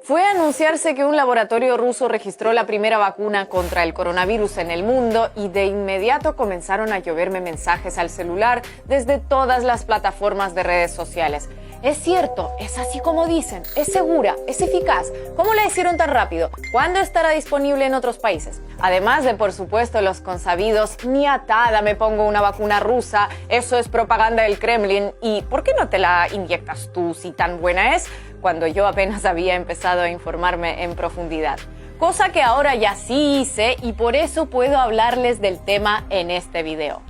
Fue a anunciarse que un laboratorio ruso registró la primera vacuna contra el coronavirus en el mundo y de inmediato comenzaron a lloverme mensajes al celular desde todas las plataformas de redes sociales. Es cierto, es así como dicen, es segura, es eficaz. ¿Cómo la hicieron tan rápido? ¿Cuándo estará disponible en otros países? Además de, por supuesto, los consabidos, ni atada me pongo una vacuna rusa, eso es propaganda del Kremlin, y ¿por qué no te la inyectas tú si tan buena es? Cuando yo apenas había empezado a informarme en profundidad. Cosa que ahora ya sí hice y por eso puedo hablarles del tema en este video.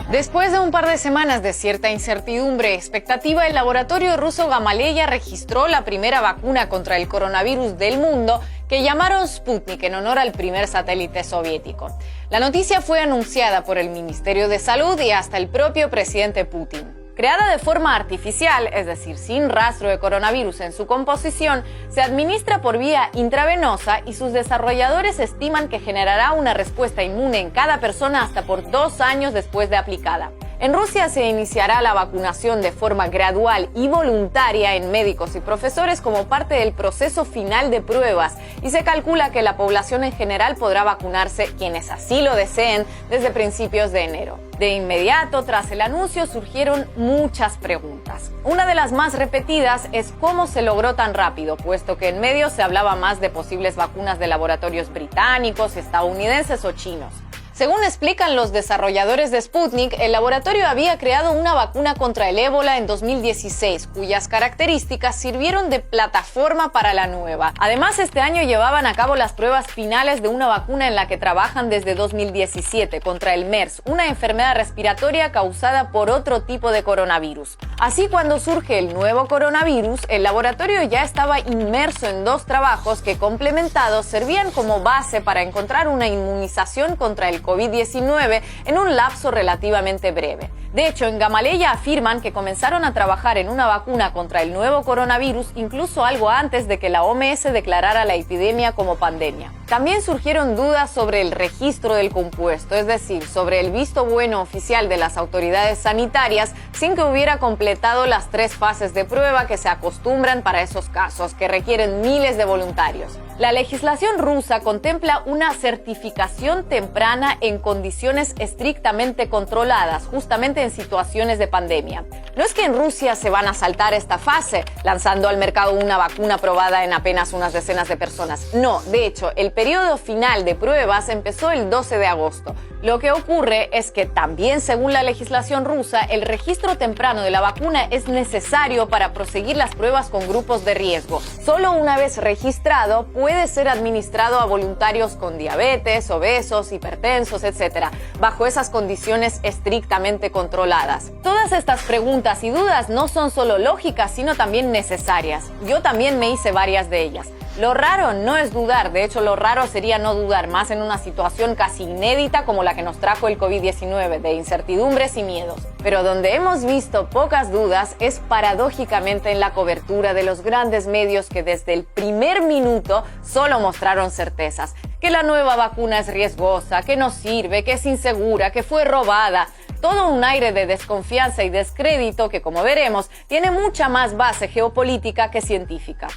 Después de un par de semanas de cierta incertidumbre y expectativa, el laboratorio ruso Gamaleya registró la primera vacuna contra el coronavirus del mundo que llamaron Sputnik en honor al primer satélite soviético. La noticia fue anunciada por el Ministerio de Salud y hasta el propio presidente Putin. Creada de forma artificial, es decir, sin rastro de coronavirus en su composición, se administra por vía intravenosa y sus desarrolladores estiman que generará una respuesta inmune en cada persona hasta por 2 años después de aplicada. En Rusia se iniciará la vacunación de forma gradual y voluntaria en médicos y profesores como parte del proceso final de pruebas y se calcula que la población en general podrá vacunarse, quienes así lo deseen, desde principios de enero. De inmediato, tras el anuncio, surgieron muchas preguntas. Una de las más repetidas es cómo se logró tan rápido, puesto que en medios se hablaba más de posibles vacunas de laboratorios británicos, estadounidenses o chinos. Según explican los desarrolladores de Sputnik, el laboratorio había creado una vacuna contra el ébola en 2016, cuyas características sirvieron de plataforma para la nueva. Además, este año llevaban a cabo las pruebas finales de una vacuna en la que trabajan desde 2017 contra el MERS, una enfermedad respiratoria causada por otro tipo de coronavirus. Así, cuando surge el nuevo coronavirus, el laboratorio ya estaba inmerso en 2 trabajos que, complementados, servían como base para encontrar una inmunización contra el COVID-19 en un lapso relativamente breve. De hecho, en Gamaleya afirman que comenzaron a trabajar en una vacuna contra el nuevo coronavirus incluso algo antes de que la OMS declarara la epidemia como pandemia. También surgieron dudas sobre el registro del compuesto, es decir, sobre el visto bueno oficial de las autoridades sanitarias sin que hubiera completado las 3 fases de prueba que se acostumbran para esos casos, que requieren miles de voluntarios. La legislación rusa contempla una certificación temprana en condiciones estrictamente controladas, justamente en situaciones de pandemia. No es que en Rusia se van a saltar esta fase, lanzando al mercado una vacuna probada en apenas unas decenas de personas. No, de hecho, el periodo final de pruebas empezó el 12 de agosto. Lo que ocurre es que también, según la legislación rusa, el registro temprano de la vacuna es necesario para proseguir las pruebas con grupos de riesgo. Solo una vez registrado, puede ser administrado a voluntarios con diabetes, obesos, hipertensos, etc., bajo esas condiciones estrictamente controladas. Todas estas preguntas y dudas no son solo lógicas, sino también necesarias. Yo también me hice varias de ellas. Lo raro no es dudar, de hecho lo raro sería no dudar, más en una situación casi inédita como la que nos trajo el COVID-19, de incertidumbres y miedos. Pero donde hemos visto pocas dudas es paradójicamente en la cobertura de los grandes medios que desde el primer minuto solo mostraron certezas. Que la nueva vacuna es riesgosa, que no sirve, que es insegura, que fue robada. Todo un aire de desconfianza y descrédito que, como veremos, tiene mucha más base geopolítica que científica.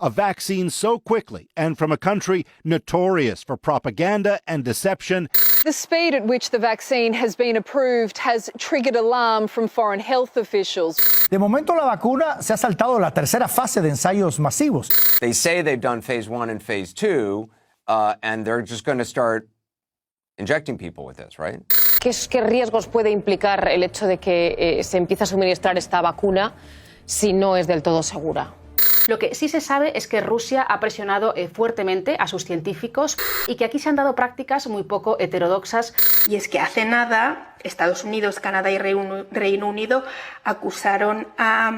A vaccine so quickly and from a country notorious for propaganda and deception. The speed at which the vaccine has been approved has triggered alarm from foreign health officials. De momento la vacuna se ha saltado la 3ª fase de ensayos masivos. They say they've done phase 1 and phase 2, and they're just going to start injecting people with this, right? ¿Qué riesgos puede implicar el hecho de que se empiece a suministrar esta vacuna si no es del todo segura? Lo que sí se sabe es que Rusia ha presionado fuertemente a sus científicos y que aquí se han dado prácticas muy poco heterodoxas. Y es que hace nada Estados Unidos, Canadá y Reino Unido acusaron a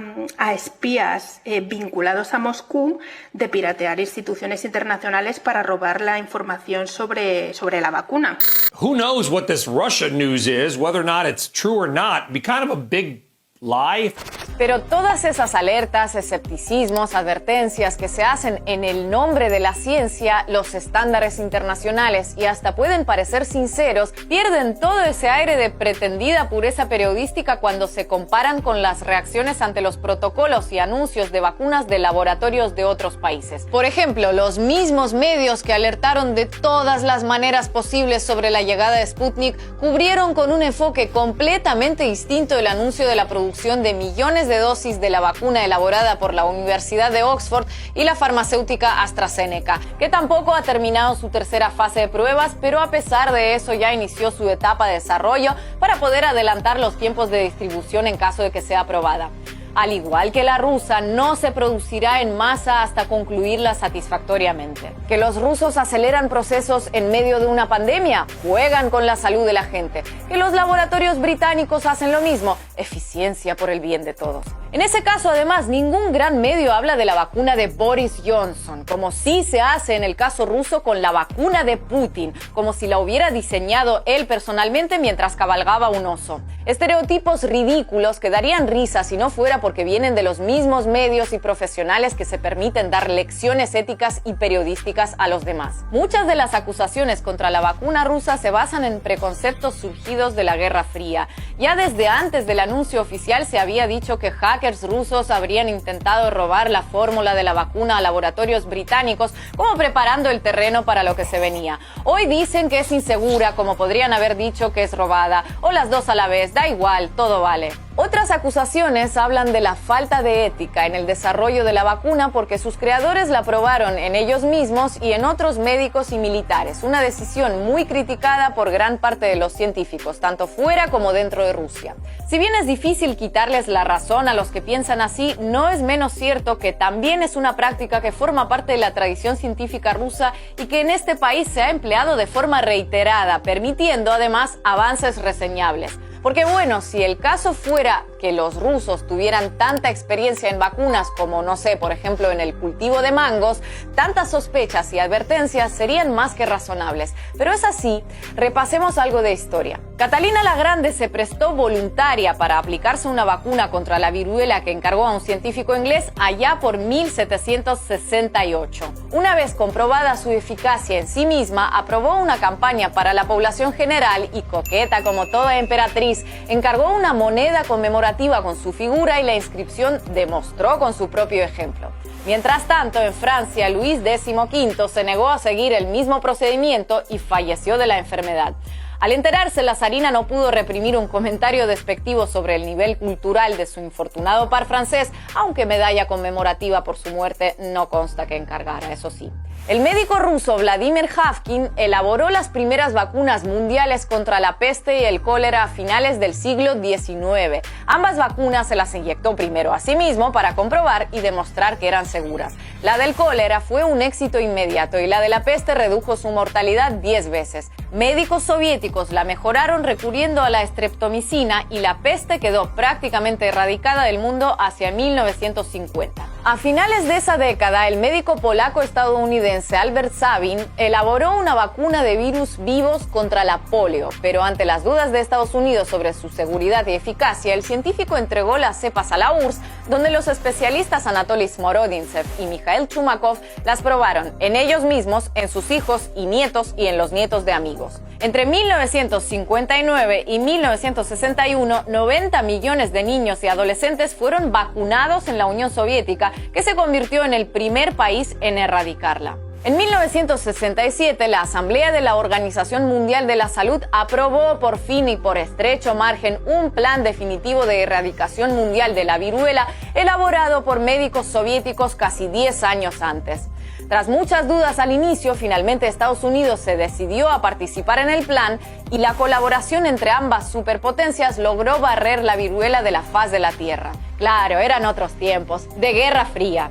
espías vinculados a Moscú de piratear instituciones internacionales para robar la información sobre la vacuna. Who knows what this Russia news is, whether or not it's true or not? Be kind of a big lie. Pero todas esas alertas, escepticismos, advertencias que se hacen en el nombre de la ciencia, los estándares internacionales y hasta pueden parecer sinceros, pierden todo ese aire de pretendida pureza periodística cuando se comparan con las reacciones ante los protocolos y anuncios de vacunas de laboratorios de otros países. Por ejemplo, los mismos medios que alertaron de todas las maneras posibles sobre la llegada de Sputnik cubrieron con un enfoque completamente distinto el anuncio de la producción de millones de dosis de la vacuna elaborada por la Universidad de Oxford y la farmacéutica AstraZeneca, que tampoco ha terminado su tercera fase de pruebas, pero a pesar de eso ya inició su etapa de desarrollo para poder adelantar los tiempos de distribución en caso de que sea aprobada. Al igual que la rusa, no se producirá en masa hasta concluirla satisfactoriamente. ¿Que los rusos aceleran procesos en medio de una pandemia? Juegan con la salud de la gente. ¿Que los laboratorios británicos hacen lo mismo? Eficiencia por el bien de todos. En ese caso, además, ningún gran medio habla de la vacuna de Boris Johnson, como sí se hace en el caso ruso con la vacuna de Putin, como si la hubiera diseñado él personalmente mientras cabalgaba un oso. Estereotipos ridículos que darían risa si no fuera porque vienen de los mismos medios y profesionales que se permiten dar lecciones éticas y periodísticas a los demás. Muchas de las acusaciones contra la vacuna rusa se basan en preconceptos surgidos de la Guerra Fría. Ya desde antes del anuncio oficial se había dicho que hackers rusos habrían intentado robar la fórmula de la vacuna a laboratorios británicos, como preparando el terreno para lo que se venía. Hoy dicen que es insegura, como podrían haber dicho que es robada, o las dos a la vez, da igual, todo vale. Otras acusaciones hablan de la falta de ética en el desarrollo de la vacuna porque sus creadores la probaron en ellos mismos y en otros médicos y militares, una decisión muy criticada por gran parte de los científicos, tanto fuera como dentro de Rusia. Si bien es difícil quitarles la razón a los que piensan así, no es menos cierto que también es una práctica que forma parte de la tradición científica rusa y que en este país se ha empleado de forma reiterada, permitiendo además avances reseñables. Porque bueno, si el caso fuera que los rusos tuvieran tanta experiencia en vacunas como, no sé, por ejemplo, en el cultivo de mangos, tantas sospechas y advertencias serían más que razonables. Pero es así, repasemos algo de historia. Catalina la Grande se prestó voluntaria para aplicarse una vacuna contra la viruela que encargó a un científico inglés allá por 1768. Una vez comprobada su eficacia en sí misma, aprobó una campaña para la población general y, coqueta como toda emperatriz, encargó una moneda conmemorativa con su figura y la inscripción demostró con su propio ejemplo. Mientras tanto, en Francia, Luis XV se negó a seguir el mismo procedimiento y falleció de la enfermedad. Al enterarse, la zarina no pudo reprimir un comentario despectivo sobre el nivel cultural de su infortunado par francés, aunque medalla conmemorativa por su muerte no consta que encargara, eso sí. El médico ruso Vladimir Havkin elaboró las primeras vacunas mundiales contra la peste y el cólera a finales del siglo XIX. Ambas vacunas se las inyectó primero a sí mismo para comprobar y demostrar que eran seguras. La del cólera fue un éxito inmediato y la de la peste redujo su mortalidad 10 veces. Médicos soviéticos la mejoraron recurriendo a la streptomicina y la peste quedó prácticamente erradicada del mundo hacia 1950. A finales de esa década, el médico polaco-estadounidense Albert Sabin elaboró una vacuna de virus vivos contra la polio, pero ante las dudas de Estados Unidos sobre su seguridad y eficacia, el científico entregó las cepas a la URSS, donde los especialistas Anatoly Smorodintsev y Mikhail Chumakov las probaron en ellos mismos, en sus hijos y en los nietos de amigos. Entre 1959 y 1961, 90 millones de niños y adolescentes fueron vacunados en la Unión Soviética, que se convirtió en el primer país en erradicarla. En 1967, la Asamblea de la Organización Mundial de la Salud aprobó por fin y por estrecho margen un plan definitivo de erradicación mundial de la viruela elaborado por médicos soviéticos casi 10 años antes. Tras muchas dudas al inicio, finalmente Estados Unidos se decidió a participar en el plan y la colaboración entre ambas superpotencias logró barrer la viruela de la faz de la Tierra. Claro, eran otros tiempos, de Guerra Fría.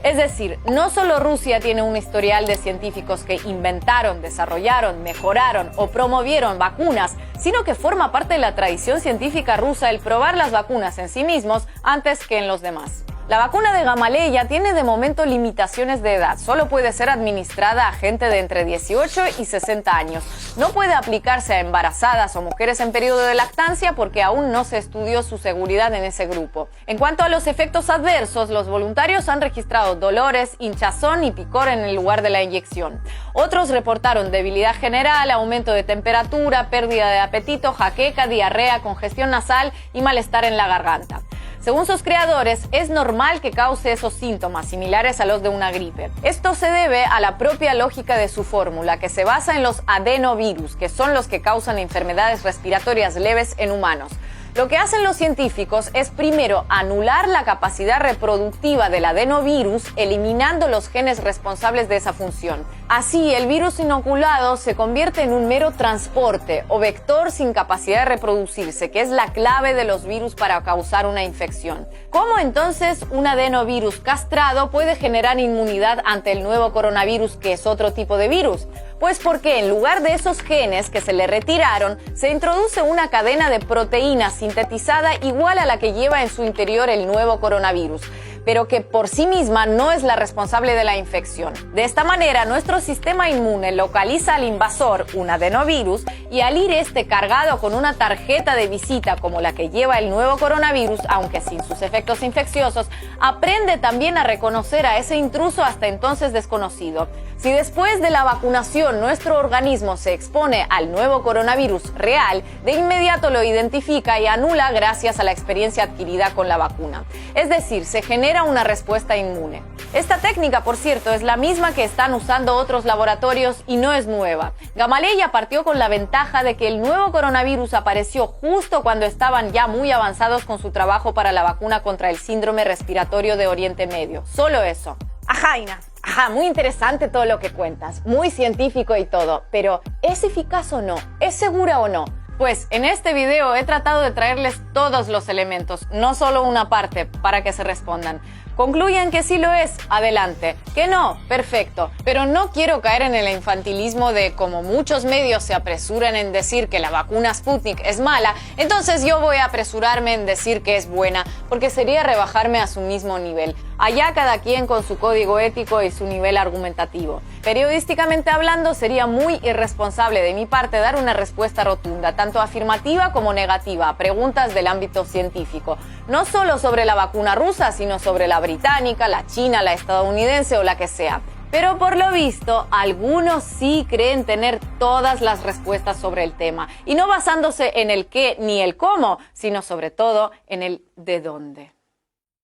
Es decir, no solo Rusia tiene un historial de científicos que inventaron, desarrollaron, mejoraron o promovieron vacunas, sino que forma parte de la tradición científica rusa el probar las vacunas en sí mismos antes que en los demás. La vacuna de Gamaleya tiene de momento limitaciones de edad. Solo puede ser administrada a gente de entre 18 y 60 años. No puede aplicarse a embarazadas o mujeres en periodo de lactancia porque aún no se estudió su seguridad en ese grupo. En cuanto a los efectos adversos, los voluntarios han registrado dolores, hinchazón y picor en el lugar de la inyección. Otros reportaron debilidad general, aumento de temperatura, pérdida de apetito, jaqueca, diarrea, congestión nasal y malestar en la garganta. Según sus creadores, es normal que cause esos síntomas similares a los de una gripe. Esto se debe a la propia lógica de su fórmula, que se basa en los adenovirus, que son los que causan enfermedades respiratorias leves en humanos. Lo que hacen los científicos es primero anular la capacidad reproductiva del adenovirus, eliminando los genes responsables de esa función. Así, el virus inoculado se convierte en un mero transporte o vector sin capacidad de reproducirse, que es la clave de los virus para causar una infección. ¿Cómo entonces un adenovirus castrado puede generar inmunidad ante el nuevo coronavirus, que es otro tipo de virus? Pues porque en lugar de esos genes que se le retiraron, se introduce una cadena de proteínas sintetizada igual a la que lleva en su interior el nuevo coronavirus, pero que por sí misma no es la responsable de la infección. De esta manera, nuestro sistema inmune localiza al invasor, un adenovirus, y al ir este cargado con una tarjeta de visita como la que lleva el nuevo coronavirus, aunque sin sus efectos infecciosos, aprende también a reconocer a ese intruso hasta entonces desconocido. Si después de la vacunación nuestro organismo se expone al nuevo coronavirus real, de inmediato lo identifica y anula gracias a la experiencia adquirida con la vacuna. Es decir, se genera una respuesta inmune. Esta técnica, por cierto, es la misma que están usando otros laboratorios y no es nueva. Gamaleya partió con la ventaja de que el nuevo coronavirus apareció justo cuando estaban ya muy avanzados con su trabajo para la vacuna contra el síndrome respiratorio de Oriente Medio. Solo eso. Ajá, Ina. Ajá, muy interesante todo lo que cuentas, muy científico y todo, pero ¿es eficaz o no? ¿Es segura o no? Pues en este video he tratado de traerles todos los elementos, no solo una parte, para que se respondan. Concluyen que sí lo es, adelante. Que no, perfecto. Pero no quiero caer en el infantilismo de, como muchos medios se apresuran en decir que la vacuna Sputnik es mala, entonces yo voy a apresurarme en decir que es buena, porque sería rebajarme a su mismo nivel. Allá cada quien con su código ético y su nivel argumentativo. Periodísticamente hablando, sería muy irresponsable de mi parte dar una respuesta rotunda, tanto afirmativa como negativa, a preguntas del ámbito científico. No solo sobre la vacuna rusa, sino sobre la británica, la china, la estadounidense o la que sea. Pero por lo visto, algunos sí creen tener todas las respuestas sobre el tema, y no basándose en el qué ni el cómo, sino sobre todo en el de dónde.